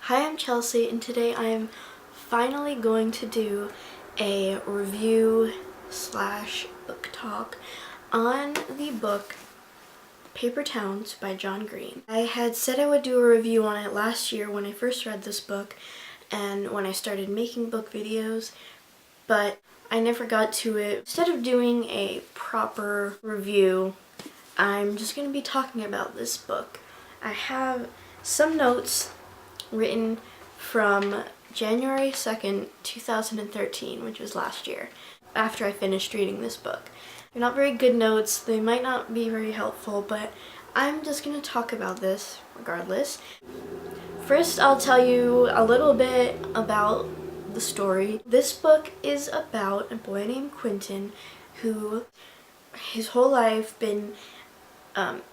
Hi, I'm Chelsea, and today I am finally going to do a review slash book talk on the book Paper Towns by John Green. I had said I would do a review on it last year when I first read this book and when I started making book videos, but I never got to it. Instead of doing a proper review, I'm just going to be talking about this book. I have some notes written from January 2nd, 2013, which was last year, after I finished reading this book. They're not very good notes, they might not be very helpful, but I'm just going to talk about this regardless. First, I'll tell you a little bit about the story. This book is about a boy named Quentin who his whole life been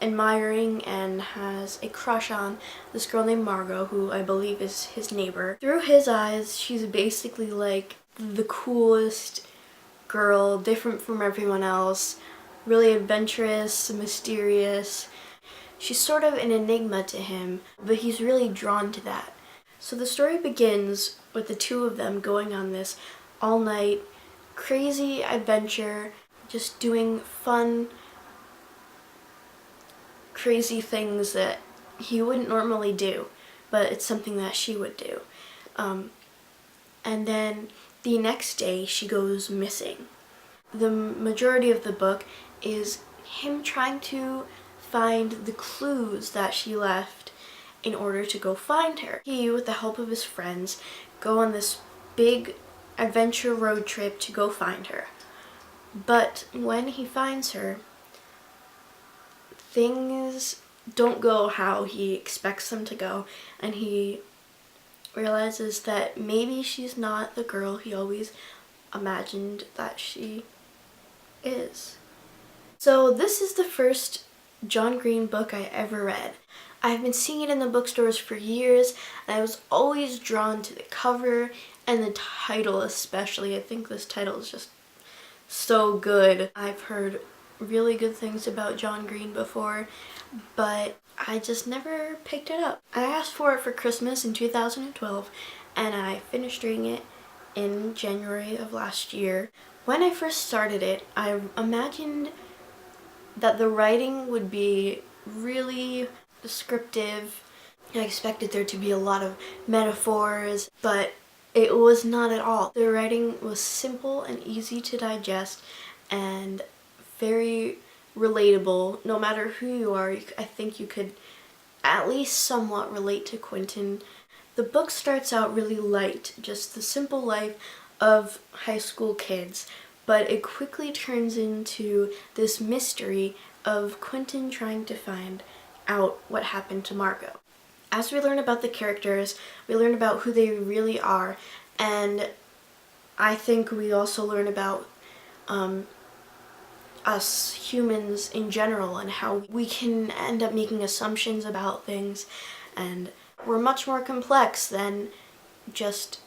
admiring and has a crush on this girl named Margot, who I believe is his neighbor. Through his eyes, she's basically like the coolest girl, different from everyone else, really adventurous, mysterious. She's sort of an enigma to him, but he's really drawn to that. So the story begins with the two of them going on this all-night crazy adventure, just doing fun, crazy things that he wouldn't normally do, but it's something that she would do. And then the next day she goes missing. The majority of the book is him trying to find the clues that she left in order to go find her. He, with the help of his friends, go on this big adventure road trip to go find her. But when he finds her, things don't go how he expects them to go, and he realizes that maybe she's not the girl he always imagined that she is. So this is the first John Green book I ever read. I've been seeing it in the bookstores for years, and I was always drawn to the cover and the title especially. I think this title is just so good. I've heard really good things about John Green before, but I just never picked it up. I asked for it for Christmas in 2012, and I finished reading it in January of last year. When I first started it, I imagined that the writing would be really descriptive. I expected there to be a lot of metaphors, but it was not at all. The writing was simple and easy to digest and very relatable. No matter who you are, I think you could at least somewhat relate to Quentin. The book starts out really light, just the simple life of high school kids, but it quickly turns into this mystery of Quentin trying to find out what happened to Margot. As we learn about the characters, we learn about who they really are, and I think we also learn about us humans in general and how we can end up making assumptions about things, and we're much more complex than just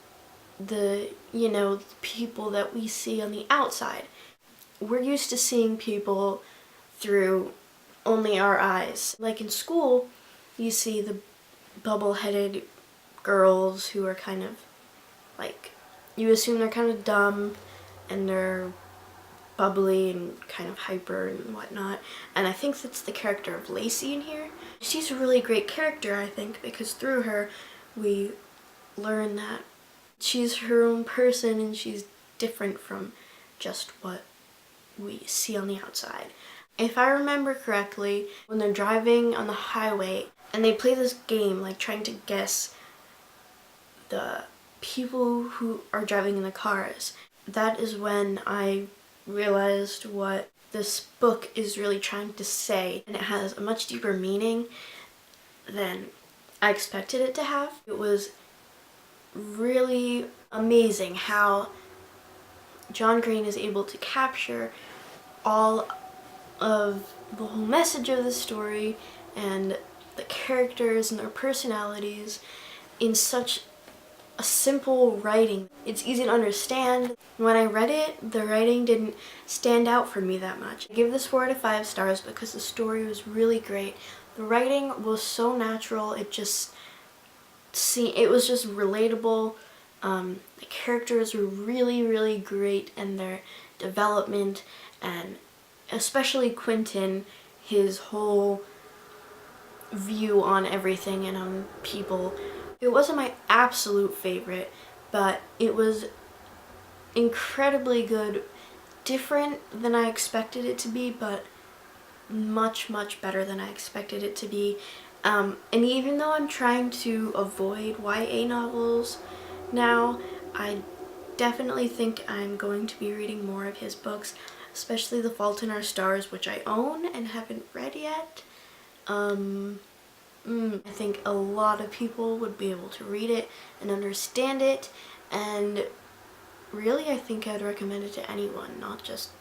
the people that we see on the outside. We're used to seeing people through only our eyes. Like in school, you see the bubble-headed girls who are kind of like, you assume they're kind of dumb and they're bubbly and kind of hyper and whatnot, and I think that's the character of Lacey in here. She's a really great character, I think, because through her we learn that she's her own person and she's different from just what we see on the outside. If I remember correctly, when they're driving on the highway and they play this game, like trying to guess the people who are driving in the cars, that is when I realized what this book is really trying to say, and it has a much deeper meaning than I expected it to have. It was really amazing how John Green is able to capture all of the whole message of the story and the characters and their personalities in such a simple writing. It's easy to understand. When I read it, the writing didn't stand out for me that much. I give this 4 out of 5 stars because the story was really great. The writing was so natural, it just it was just relatable. The characters were really, really great in their development, and especially Quentin, his whole view on everything and on people. It wasn't my absolute favorite, but it was incredibly good. Different than I expected it to be, but much, much better than I expected it to be. And even though I'm trying to avoid YA novels now, I definitely think I'm going to be reading more of his books, especially The Fault in Our Stars, which I own and haven't read yet. I think a lot of people would be able to read it and understand it, and really I think I'd recommend it to anyone, not just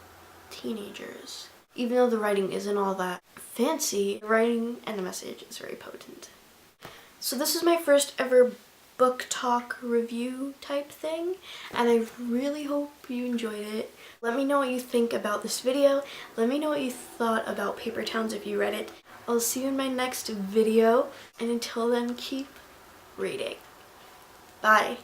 teenagers. Even though the writing isn't all that fancy, the writing and the message is very potent. So this is my first ever book talk review type thing, and I really hope you enjoyed it. Let me know what you think about this video. Let me know what you thought about Paper Towns if you read it. I'll see you in my next video, and until then, keep reading. Bye.